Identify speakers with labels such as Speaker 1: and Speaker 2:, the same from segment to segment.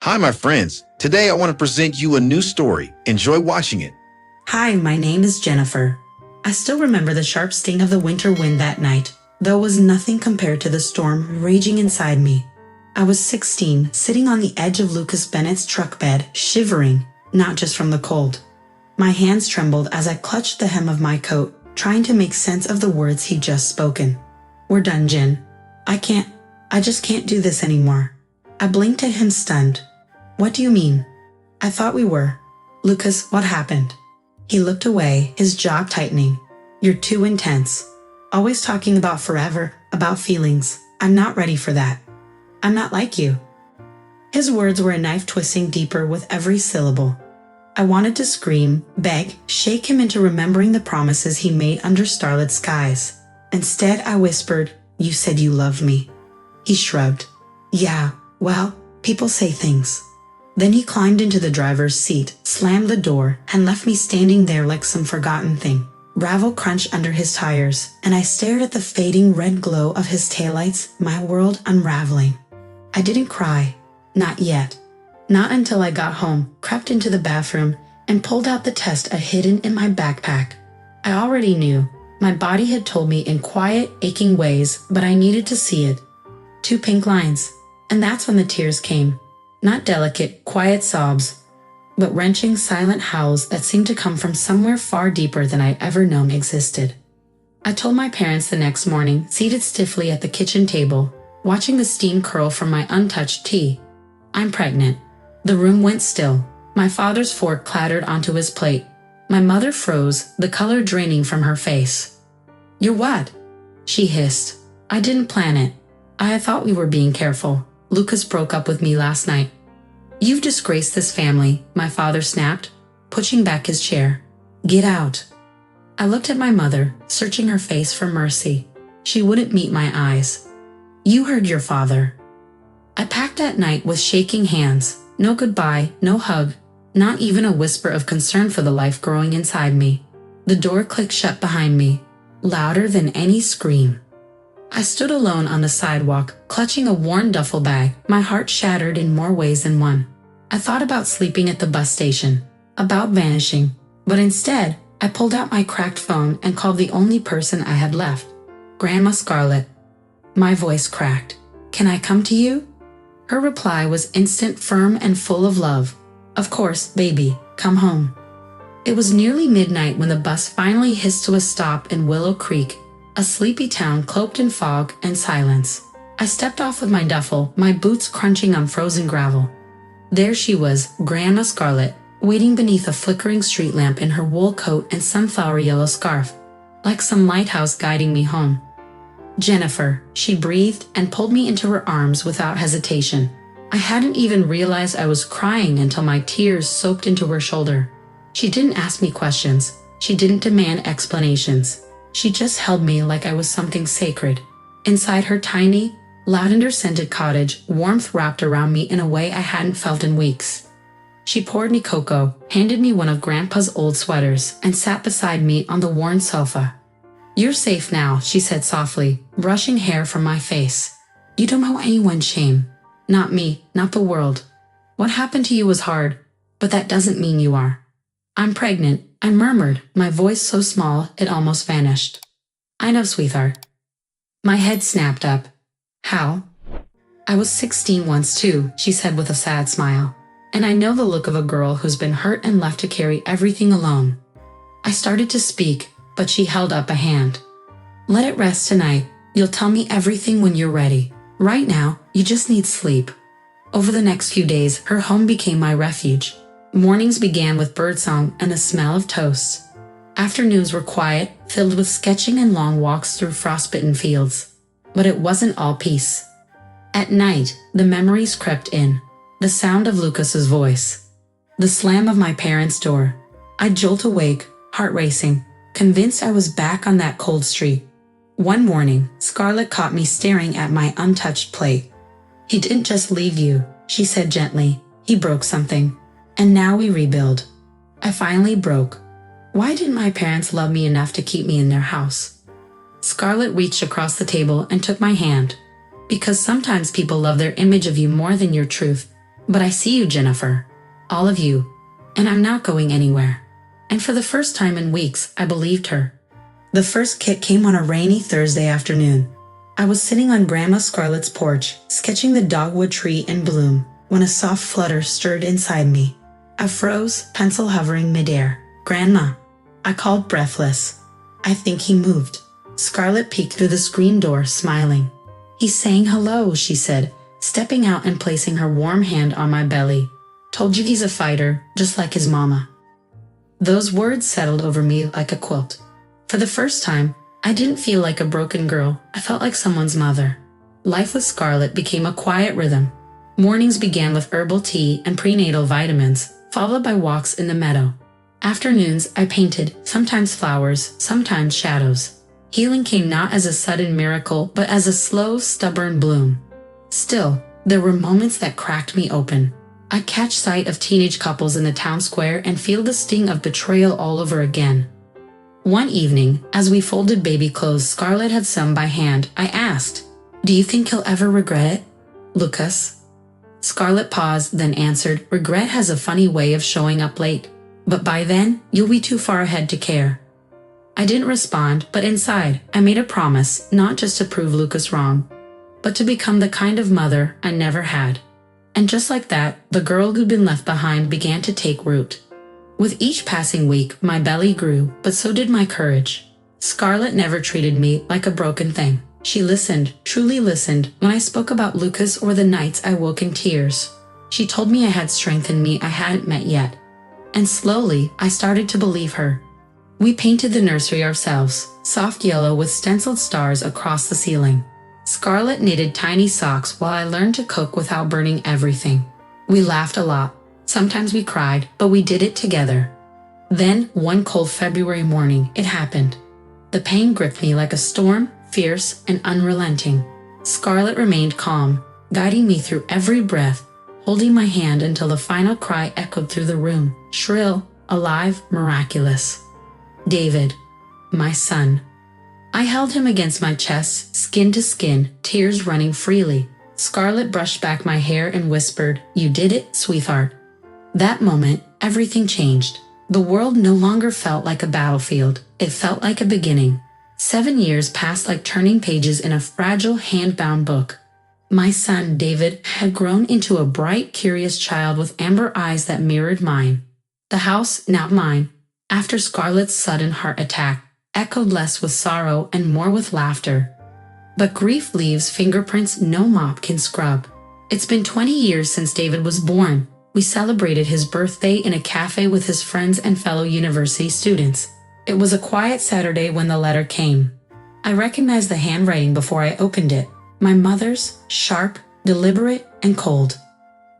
Speaker 1: Hi, my friends. Today I want to present you a new story. Enjoy watching it.
Speaker 2: Hi, my name is Jennifer. I still remember the sharp sting of the winter wind that night, though it was nothing compared to the storm raging inside me. I was 16, sitting on the edge of Lucas Bennett's truck bed, shivering, not just from the cold. My hands trembled as I clutched the hem of my coat, trying to make sense of the words he'd just spoken. "We're done, Jen. I just can't do this anymore." I blinked at him stunned. "What do you mean?" "I thought we were." "Lucas, what happened?" He looked away, his jaw tightening. "You're too intense. Always talking about forever, about feelings. I'm not ready for that. I'm not like you." His words were a knife twisting deeper with every syllable. I wanted to scream, beg, shake him into remembering the promises he made under starlit skies. Instead, I whispered, "You said you loved me." He shrugged. "Yeah, well, people say things." Then he climbed into the driver's seat, slammed the door, and left me standing there like some forgotten thing. Gravel crunched under his tires, and I stared at the fading red glow of his taillights, my world unraveling. I didn't cry. Not yet. Not until I got home, crept into the bathroom, and pulled out the test I'd hidden in my backpack. I already knew. My body had told me in quiet, aching ways, but I needed to see it. 2 pink lines. And that's when the tears came. Not delicate, quiet sobs, but wrenching, silent howls that seemed to come from somewhere far deeper than I'd ever known existed. I told my parents the next morning, seated stiffly at the kitchen table, watching the steam curl from my untouched tea. "I'm pregnant." The room went still. My father's fork clattered onto his plate. My mother froze, the color draining from her face. "You're what?" she hissed. "I didn't plan it. I thought we were being careful. Lucas broke up with me last night." "You've disgraced this family," my father snapped, pushing back his chair. "Get out." I looked at my mother, searching her face for mercy. She wouldn't meet my eyes. "You heard your father." I packed that night with shaking hands. No goodbye, no hug, not even a whisper of concern for the life growing inside me. The door clicked shut behind me, louder than any scream. I stood alone on the sidewalk, clutching a worn duffel bag, my heart shattered in more ways than one. I thought about sleeping at the bus station, about vanishing, but instead, I pulled out my cracked phone and called the only person I had left, Grandma Scarlett. My voice cracked. "Can I come to you?" Her reply was instant, firm, and full of love. "Of course, baby, come home." It was nearly midnight when the bus finally hissed to a stop in Willow Creek, a sleepy town cloaked in fog and silence. I stepped off with my duffel, my boots crunching on frozen gravel. There she was, Grandma Scarlett, waiting beneath a flickering street lamp in her wool coat and sunflower yellow scarf, like some lighthouse guiding me home. "Jennifer," she breathed and pulled me into her arms without hesitation. I hadn't even realized I was crying until my tears soaked into her shoulder. She didn't ask me questions. She didn't demand explanations. She just held me like I was something sacred. Inside her tiny, lavender-scented cottage, warmth wrapped around me in a way I hadn't felt in weeks. She poured me cocoa, handed me one of Grandpa's old sweaters, and sat beside me on the worn sofa. "You're safe now," she said softly, brushing hair from my face. "You don't know anyone's shame. Not me, not the world. What happened to you was hard, but that doesn't mean you are." "I'm pregnant," I murmured, my voice so small it almost vanished. "I know, sweetheart." My head snapped up. "How?" "I was 16 once too," she said with a sad smile. "And I know the look of a girl who's been hurt and left to carry everything alone." I started to speak, but she held up a hand. "Let it rest tonight. You'll tell me everything when you're ready. Right now, you just need sleep." Over the next few days, her home became my refuge. Mornings began with birdsong and the smell of toast. Afternoons were quiet, filled with sketching and long walks through frostbitten fields. But it wasn't all peace. At night, the memories crept in. The sound of Lucas's voice. The slam of my parents' door. I'd jolt awake, heart racing, convinced I was back on that cold street. One morning, Scarlett caught me staring at my untouched plate. "He didn't just leave you," she said gently. "He broke something. And now we rebuild." I finally broke. Why didn't my parents love me enough to keep me in their house? Scarlett reached across the table and took my hand. "Because sometimes people love their image of you more than your truth." But I see you, Jennifer. All of you. And I'm not going anywhere. And for the first time in weeks, I believed her. The first kick came on a rainy Thursday afternoon. I was sitting on Grandma Scarlett's porch, sketching the dogwood tree in bloom, when a soft flutter stirred inside me. I froze, pencil hovering midair. "Grandma," I called, breathless. "I think he moved." Scarlett peeked through the screen door, smiling. "He's saying hello," she said, stepping out and placing her warm hand on my belly. "Told you he's a fighter, just like his mama." Those words settled over me like a quilt. For the first time, I didn't feel like a broken girl. I felt like someone's mother. Life with Scarlett became a quiet rhythm. Mornings began with herbal tea and prenatal vitamins, followed by walks in the meadow. Afternoons, I painted, sometimes flowers, sometimes shadows. Healing came not as a sudden miracle, but as a slow, stubborn bloom. Still, there were moments that cracked me open. I'd catch sight of teenage couples in the town square and feel the sting of betrayal all over again. One evening, as we folded baby clothes Scarlett had sewn by hand, I asked, "Do you think he'll ever regret it, Lucas?" Scarlett paused, then answered, "Regret has a funny way of showing up late. But by then, you'll be too far ahead to care." I didn't respond, but inside, I made a promise, not just to prove Lucas wrong, but to become the kind of mother I never had. And just like that, the girl who'd been left behind began to take root. With each passing week, my belly grew, but so did my courage. Scarlett never treated me like a broken thing. She listened, truly listened, when I spoke about Lucas or the nights I woke in tears. She told me I had strength in me I hadn't met yet. And slowly, I started to believe her. We painted the nursery ourselves, soft yellow with stenciled stars across the ceiling. Scarlett knitted tiny socks while I learned to cook without burning everything. We laughed a lot. Sometimes we cried, but we did it together. Then, one cold February morning, it happened. The pain gripped me like a storm, fierce and unrelenting. Scarlett remained calm, guiding me through every breath, holding my hand until the final cry echoed through the room, shrill, alive, miraculous. "David, my son." I held him against my chest, skin to skin, tears running freely. Scarlett brushed back my hair and whispered, "You did it, sweetheart." That moment, everything changed. The world no longer felt like a battlefield. It felt like a beginning. 7 years passed like turning pages in a fragile, hand-bound book. My son, David, had grown into a bright, curious child with amber eyes that mirrored mine. The house, now mine, after Scarlett's sudden heart attack, echoed less with sorrow and more with laughter. But grief leaves fingerprints no mop can scrub. It's been 20 years since David was born. We celebrated his birthday in a cafe with his friends and fellow university students. It was a quiet Saturday when the letter came. I recognized the handwriting before I opened it. My mother's, sharp, deliberate, and cold.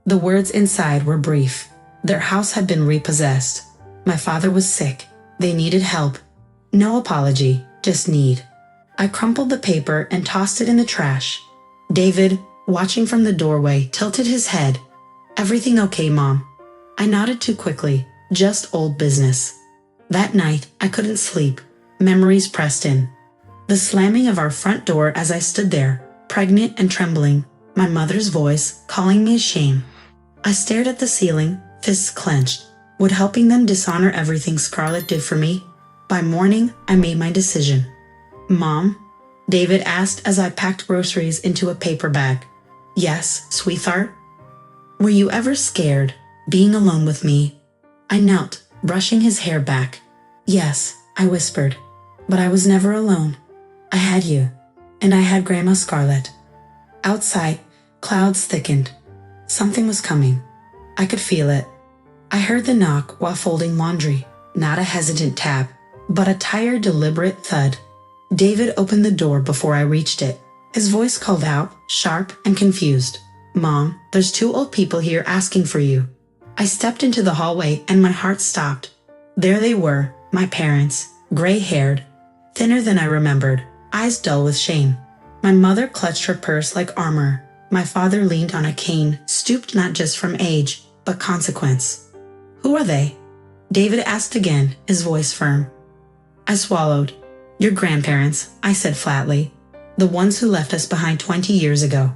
Speaker 2: The words inside were brief. Their house had been repossessed. My father was sick. They needed help. No apology, just need. I crumpled the paper and tossed it in the trash. David, watching from the doorway, tilted his head. "Everything okay, Mom?" I nodded too quickly. "Just old business." That night, I couldn't sleep. Memories pressed in. The slamming of our front door as I stood there, pregnant and trembling, my mother's voice calling me a shame. I stared at the ceiling, fists clenched. Would helping them dishonor everything Scarlett did for me? By morning, I made my decision. "Mom?" David asked as I packed groceries into a paper bag. "Yes, sweetheart?" "Were you ever scared, being alone with me?" I knelt, brushing his hair back. "Yes," I whispered, "but I was never alone. I had you, and I had Grandma Scarlett." Outside, clouds thickened. Something was coming. I could feel it. I heard the knock while folding laundry, not a hesitant tap, but a tired, deliberate thud. David opened the door before I reached it. His voice called out, sharp and confused. "Mom, there's 2 old people here asking for you." I stepped into the hallway and my heart stopped. There they were, my parents, gray-haired, thinner than I remembered, eyes dull with shame. My mother clutched her purse like armor. My father leaned on a cane, stooped not just from age, but consequence. "Who are they?" David asked again, his voice firm. I swallowed. "Your grandparents," I said flatly. "The ones who left us behind 20 years ago."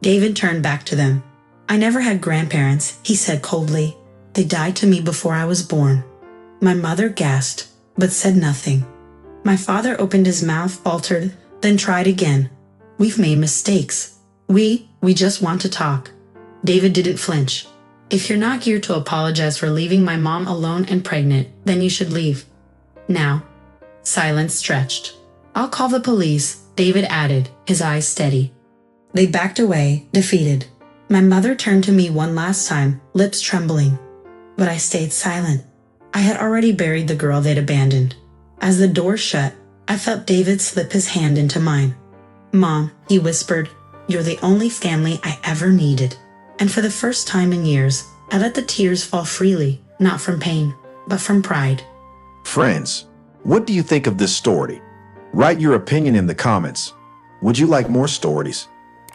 Speaker 2: David turned back to them. I never had grandparents, he said coldly. They died to me before I was born. My mother gasped, but said nothing. My father opened his mouth, faltered, then tried again. We've made mistakes. We just want to talk. David didn't flinch. If you're not here to apologize for leaving my mom alone and pregnant, then you should leave. Now. Silence stretched. I'll call the police, David added, his eyes steady. They backed away, defeated. My mother turned to me one last time, lips trembling. But I stayed silent. I had already buried the girl they'd abandoned. As the door shut, I felt David slip his hand into mine. Mom, he whispered, you're the only family I ever needed. And for the first time in years, I let the tears fall freely, not from pain, but from pride.
Speaker 1: Friends, what do you think of this story? Write your opinion in the comments. Would you like more stories?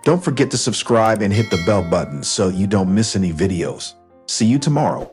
Speaker 1: Don't forget to subscribe and hit the bell button so you don't miss any videos. See you tomorrow.